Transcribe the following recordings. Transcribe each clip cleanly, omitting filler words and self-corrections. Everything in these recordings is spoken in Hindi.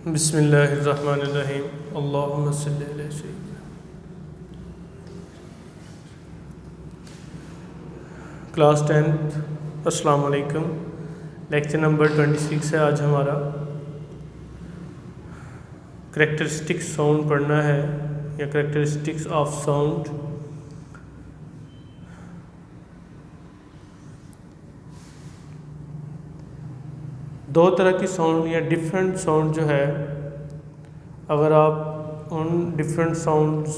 बिस्मिल्लाहिर्रहमानिर्रहीम। अल्लाहुम्मा सल्लि अला सय्यिदिना। क्लास 10th, अस्सलाम वालेकुम। लेक्चर नंबर 26 है आज हमारा। करेक्टरिस्टिक्स साउंड पढ़ना है या करेक्टरिस्टिक्स ऑफ साउंड। दो तरह की साउंड या डिफरेंट साउंड जो है, अगर आप उन डिफरेंट साउंड्स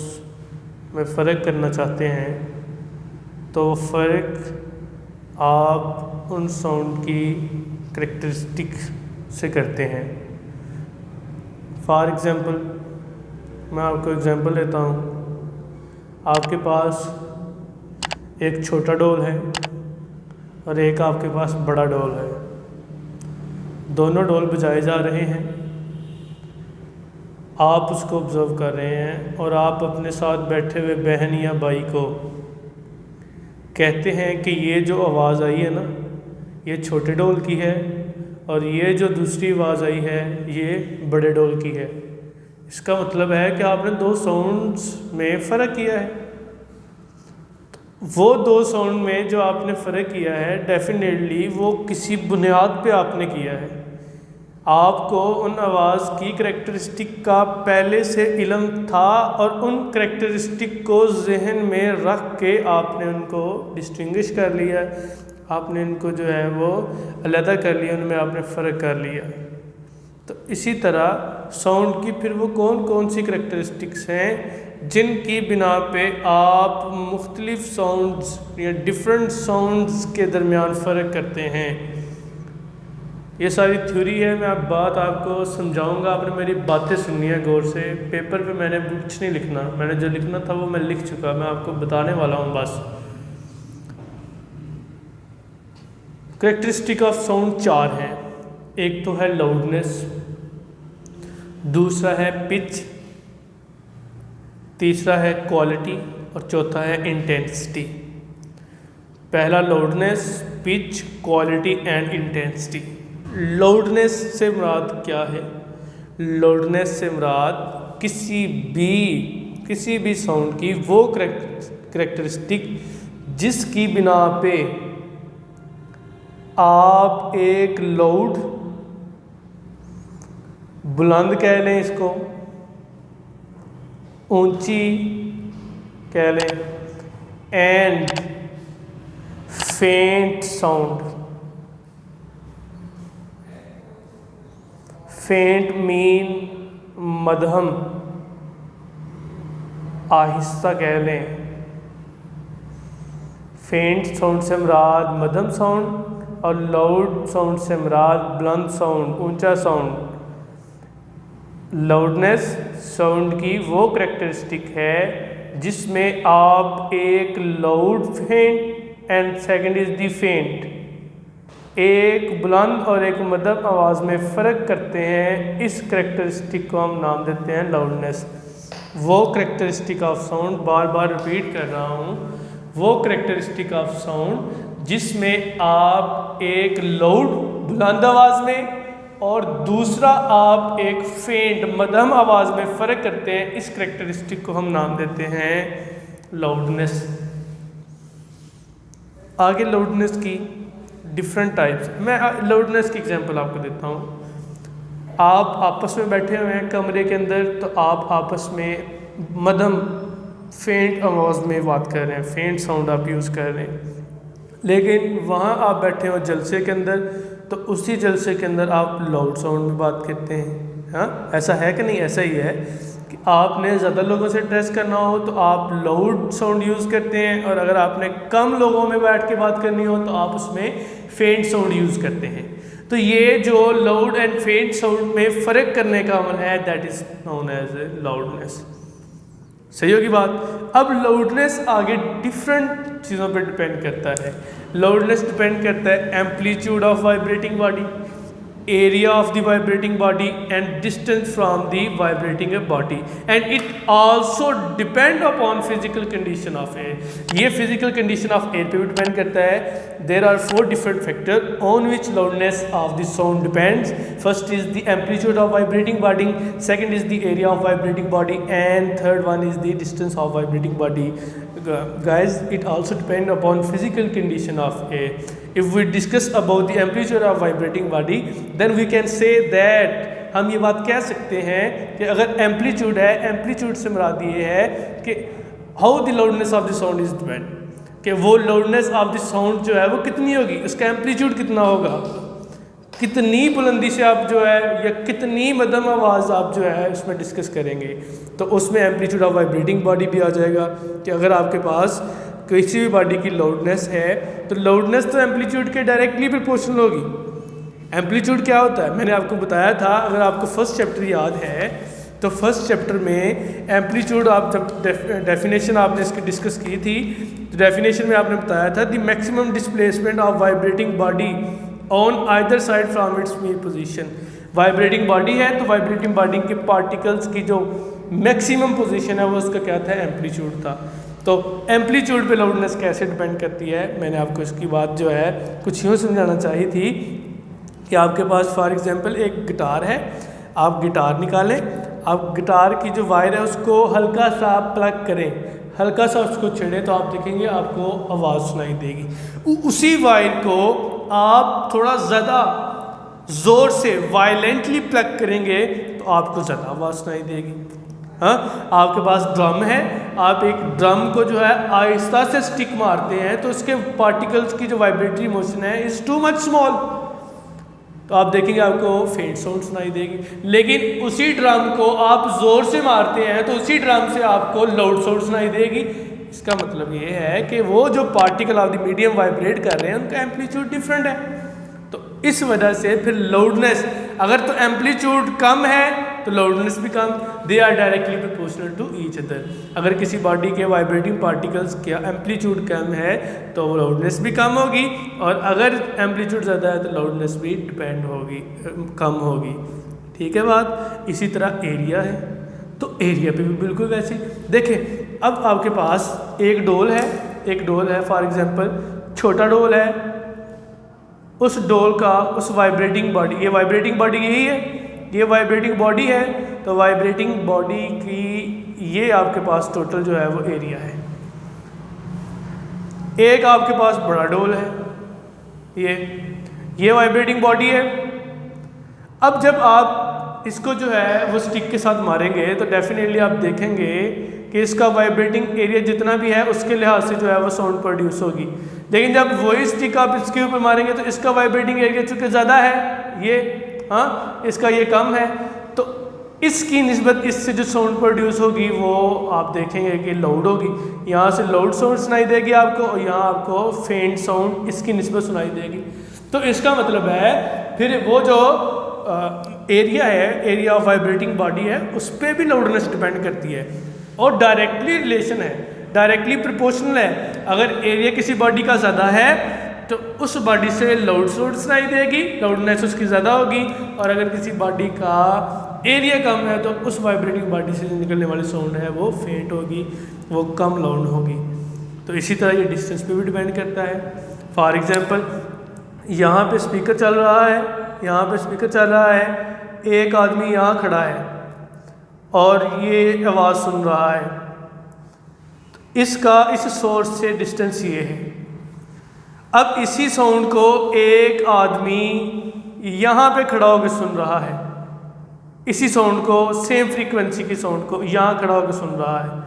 में फ़र्क करना चाहते हैं तो फ़र्क आप उन साउंड की करेक्टरिस्टिक से करते हैं। फॉर एग्ज़ाम्पल मैं आपको एग्ज़ाम्पल देता हूँ। आपके पास एक छोटा डोल है और एक आपके पास बड़ा डोल है। दोनों डोल बजाए जा रहे हैं, आप उसको ऑब्ज़र्व कर रहे हैं और आप अपने साथ बैठे हुए बहन या भाई को कहते हैं कि ये जो आवाज़ आई है ना, ये छोटे डोल की है और ये जो दूसरी आवाज़ आई है ये बड़े डोल की है। इसका मतलब है कि आपने दो साउंड्स में फ़र्क किया है। वो दो साउंड में जो आपने फ़र्क किया है, डेफिनेटली वो किसी बुनियाद पे आपने किया है। आपको उन आवाज़ की करेक्टरिस्टिक का पहले से इल्म था और उन करेक्टरिस्टिक को जहन में रख के आपने उनको डिस्टिंग्विश कर लिया, आपने इनको जो है वो अलहदा कर लिया, उनमें आपने फ़र्क कर लिया। तो इसी तरह साउंड की फिर वो कौन कौन सी करेक्टरिस्टिक्स हैं जिनकी बिना पे आप मुख्तलिफ साउंड्स या डिफरेंट साउंड्स के दरमियान फ़र्क करते हैं। ये सारी थ्योरी है। मैं अब बात आपको समझाऊंगा, आपने मेरी बातें सुननी है गौर से। पेपर पे मैंने कुछ नहीं लिखना, मैंने जो लिखना था वो मैं लिख चुका, मैं आपको बताने वाला हूँ बस। करेक्टरिस्टिक ऑफ साउंड चार हैं। एक तो है लाउडनेस, दूसरा है पिच, तीसरा है क्वालिटी और चौथा है इंटेंसिटी। पहला loudness, pitch, quality and intensity. Loudness से मुराद क्या है? लाउडनेस से मुराद किसी भी साउंड की वो करेक्टरिस्टिक जिसकी बिना पे आप एक लाउड, बुलंद कह लें इसको, ऊंची कह लें, एंड फेंट साउंड। फेंट मीन मध्यम, आहिस्ता कह लें। फेंट साउंड से मुराद मध्यम साउंड और लाउड साउंड से मुराद बुलंद साउंड, ऊंचा साउंड। लाउडनेस साउंड की वो करेक्टरिस्टिक है जिसमें आप एक लाउड फेंट एंड सेकंड इज द फेंट, एक बुलंद और एक मध्यम आवाज़ में फ़र्क करते हैं। इस करेक्टरिस्टिक को हम नाम देते हैं लाउडनेस। वो characteristic of sound, bar bar repeat कर रहा हूँ, वो करेक्टरिस्टिक ऑफ साउंड जिसमें आप एक लाउड बुलंद आवाज़ में और दूसरा आप एक फेंट मध्यम आवाज़ में फ़र्क करते हैं, इस करेक्टरिस्टिक को हम नाम देते हैं लाउडनेस। आगे लाउडनेस की डिफरेंट टाइप्स, मैं लाउडनेस की एग्जांपल आपको देता हूँ। आप आपस में बैठे हुए हैं कमरे के अंदर, तो आप आपस में मध्यम फेंट आवाज़ में बात कर रहे हैं, फेंट साउंड आप यूज़ कर रहे हैं। लेकिन वहाँ आप बैठे हो जलसे के अंदर, तो उसी जलसे के अंदर आप लाउड साउंड में बात करते हैं। हाँ, ऐसा है कि नहीं? ऐसा ही है कि आपने ज़्यादा लोगों से एड्रेस करना हो तो आप लाउड साउंड यूज़ करते हैं, और अगर आपने कम लोगों में बैठ के बात करनी हो तो आप उसमें फेंट साउंड यूज़ करते हैं। तो ये जो लाउड एंड फेंट साउंड में फ़र्क करने का अमल है, that is known as a loudness. सही होगी बात। अब लाउडनेस आगे डिफरेंट चीज़ों पर डिपेंड करता है। लाउडनेस डिपेंड करता है amplitude of vibrating body, area of the vibrating body and distance from the vibrating body, and it also depend upon physical condition of air. ये physical condition of air पे भी depend करता है. There are 4 different factors on which loudness of the sound depends. First is the amplitude of vibrating body, second is the area of vibrating body, and third one is the distance of vibrating body. Guys, it also depend upon physical condition of air. If we discuss about the amplitude of vibrating body, then we can say that हम ये बात कह सकते हैं कि अगर एम्पलीट्यूड है, एम्पलीट्यूड से मुराद ये है कि how the loudness of the sound is depend, कि वो लाउडनेस ऑफ द साउंड जो है वो कितनी होगी, उसका एम्पलीट्यूड कितना होगा, कितनी बुलंदी से आप जो है या कितनी मध्यम आवाज़ आप जो है उसमें डिस्कस करेंगे. तो उसमें एम्पलीट्यूड ऑफ वाइब्रेटिंग बॉडी भी आ जाएगा कि अगर आपके पास किसी भी बॉडी की लाउडनेस है तो लाउडनेस तो एम्पलीट्यूड के डायरेक्टली प्रोपोर्शनल होगी. एम्पलीट्यूड क्या होता है, मैंने आपको बताया था, अगर आपको फर्स्ट चैप्टर याद है तो फर्स्ट चैप्टर में एम्पलीट्यूड आप जब डेफिनेशन आपने इसकी डिस्कस की थी तो डेफिनेशन में आपने बताया था the maximum displacement of vibrating body on either side from its mean position. Vibrating body है तो वाइब्रेटिंग बॉडी के पार्टिकल्स की जो मैक्सिमम पोजीशन है वो उसका क्या था, एम्पलीट्यूड था. तो एम्पलीट्यूड पे लाउडनेस कैसे डिपेंड करती है, मैंने आपको इसकी बात जो है कुछ यूँ समझाना चाहिए थी कि आपके पास फॉर एग्जांपल एक गिटार है, आप गिटार निकालें, आप गिटार की जो वायर है उसको हल्का सा प्लग करें, हल्का सा उसको छेड़ें तो आप देखेंगे आपको आवाज़ सुनाई देगी. उसी वायर को आप थोड़ा ज़्यादा ज़ोर से वायलेंटली प्लग करेंगे तो आपको ज़्यादा आवाज़ सुनाई देगी. हाँ, आपके पास ड्रम है, आप एक ड्रम को जो है आहिस्ता से स्टिक मारते हैं तो उसके पार्टिकल्स की जो वाइब्रेटरी मोशन है इज़ टू मच स्मॉल, तो आप देखेंगे आपको फेंट साउंड सुनाई देगी. लेकिन उसी ड्रम को आप ज़ोर से मारते हैं तो उसी ड्रम से आपको लाउड साउंड सुनाई देगी. इसका मतलब ये है कि वो जो particle of the medium vibrate कर रहे हैं उनका एम्पलीट्यूड डिफरेंट है. तो इस वजह से फिर लाउडनेस, अगर तो एम्पलीट्यूड कम है तो लाउडनेस भी कम, they are directly proportional to each other. अगर किसी बॉडी के वाइब्रेटिंग पार्टिकल्स का एम्पलीट्यूड कम है तो लाउडनेस भी कम होगी, और अगर एम्पलीट्यूड ज़्यादा है तो लाउडनेस भी डिपेंड होगी, कम होगी. ठीक है बात. इसी तरह एरिया है तो एरिया पे भी बिल्कुल वैसे. देखें अब आपके पास एक डोल है फॉर एग्जांपल, छोटा डोल है, उस डोल का उस वाइब्रेटिंग बॉडी, ये वाइब्रेटिंग बॉडी यही है, ये वाइब्रेटिंग बॉडी है, तो वाइब्रेटिंग बॉडी की ये आपके पास टोटल जो है वो एरिया है. एक आपके पास बड़ा डोल है, ये वाइब्रेटिंग बॉडी है. अब जब आप इसको जो है वो स्टिक के साथ मारेंगे तो डेफिनेटली आप देखेंगे कि इसका वाइब्रेटिंग एरिया जितना भी है उसके लिहाज से जो है वो साउंड प्रोड्यूस होगी. लेकिन जब वही स्टिक आप इसके ऊपर मारेंगे तो इसका वाइब्रेटिंग एरिया चूँकि ज़्यादा है, ये हाँ इसका ये कम है, तो इसकी निस्बत इससे जो साउंड प्रोड्यूस होगी वो आप देखेंगे कि लाउड होगी. यहाँ से लाउड साउंड सुनाई देगी आपको, और यहाँ आपको फेंट साउंड इसकी निस्बत सुनाई देगी. तो इसका मतलब है फिर वो जो एरिया है, एरिया ऑफ वाइब्रेटिंग बॉडी है, उस पर भी लाउडनेस डिपेंड करती है और डायरेक्टली रिलेशन है, डायरेक्टली प्रोपोर्शनल है. अगर एरिया किसी बॉडी का ज़्यादा है तो उस बॉडी से लाउड साउंड सुनाई देगी, लाउडनेस उसकी ज़्यादा होगी, और अगर किसी बॉडी का एरिया कम है तो उस वाइब्रेटिंग बॉडी से निकलने वाली साउंड है वो फेंट होगी, वो कम लाउड होगी. तो इसी तरह ये डिस्टेंस पे भी डिपेंड करता है. फॉर एग्जांपल यहाँ पे स्पीकर चल रहा है, यहाँ पे स्पीकर चल रहा है, एक आदमी यहाँ खड़ा है और ये आवाज़ सुन रहा है, तो इसका इस सोर्स से डिस्टेंस ये है. अब इसी साउंड को एक आदमी यहाँ पे खड़ा होकर सुन रहा है, इसी साउंड को, सेम फ्रीक्वेंसी की साउंड को यहाँ खड़ा होकर सुन रहा है.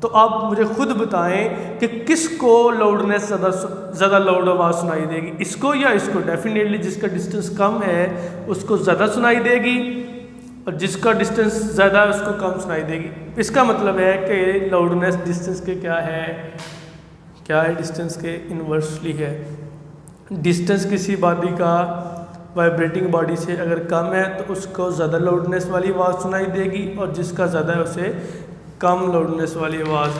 तो आप मुझे खुद बताएं कि किसको लाउडनेस ज़्यादा लाउड आवाज़ सुनाई देगी, इसको या इसको? डेफिनेटली जिसका डिस्टेंस कम है उसको ज़्यादा सुनाई देगी, और जिसका डिस्टेंस ज़्यादा है उसको कम सुनाई देगी. इसका मतलब है कि लाउडनेस डिस्टेंस के क्या है डिस्टेंस के इन्वर्सली है. डिस्टेंस किसी बॉडी का वाइब्रेटिंग बॉडी से अगर कम है तो उसको ज़्यादा लाउडनेस वाली आवाज़ सुनाई देगी, और जिसका ज़्यादा है उसे कम लाउडनेस वाली आवाज़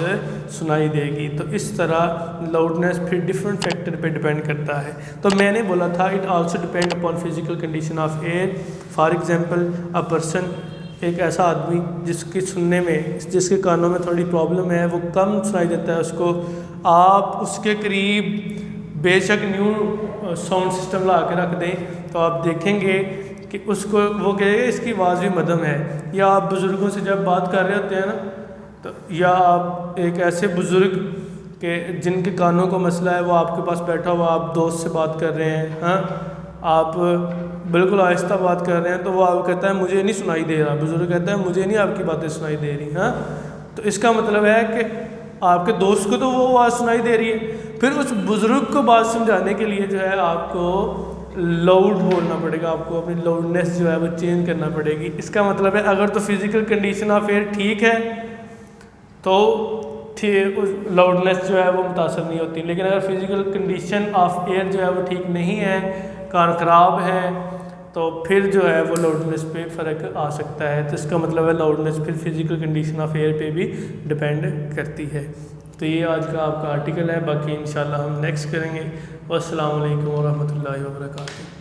सुनाई देगी। तो इस तरह लाउडनेस फिर डिफरेंट फैक्टर पे डिपेंड करता है। तो मैंने बोला था it also depend upon physical condition of air. For example a person, एक ऐसा आदमी जिसके सुनने में, जिसके कानों में थोड़ी प्रॉब्लम है, वो कम सुनाई देता है उसको, आप उसके करीब बेशक न्यू साउंड सिस्टम ला के रख दें तो आप देखेंगे कि उसको वो कहेगा इसकी आवाज़ भी मध्यम है। या आप बुज़ुर्गों से जब बात कर रहे होते हैं ना, तो या आप एक ऐसे बुज़ुर्ग के जिनके कानों को मसला है, वो आपके पास बैठा हुआ, आप दोस्त से बात कर रहे हैं, हाँ, आप बिल्कुल आहिस्ता बात कर रहे हैं, तो वो आप कहता है मुझे नहीं सुनाई दे रहा, बुज़ुर्ग कहता है मुझे नहीं आपकी बातें सुनाई दे रही, हाँ। तो इसका मतलब है कि आपके दोस्त को तो वो आवाज़ सुनाई दे रही है, फिर उस बुज़ुर्ग को बात समझाने के लिए जो है आपको लाउड बोलना पड़ेगा, आपको अपनी लाउडनेस जो है वो चेंज करना पड़ेगी। इसका मतलब है अगर तो फिज़िकल कंडीशन ऑफ एयर ठीक है तो लाउडनेस जो है वो मुतासर नहीं होती, लेकिन अगर फिज़िकल कंडीशन ऑफ एयर जो है वो ठीक नहीं है, कान ख़राब है, तो फिर जो है वो लाउडनेस पे फ़र्क आ सकता है। तो इसका मतलब है लाउडनेस फिर फिज़िकल कंडीशन ऑफ एयर पे भी डिपेंड करती है। तो ये आज का आपका आर्टिकल है, बाकी इंशाल्लाह हम नेक्स्ट करेंगे। अस्सलाम वालेकुम वरहमतुल्लाहि वबरकातुहू।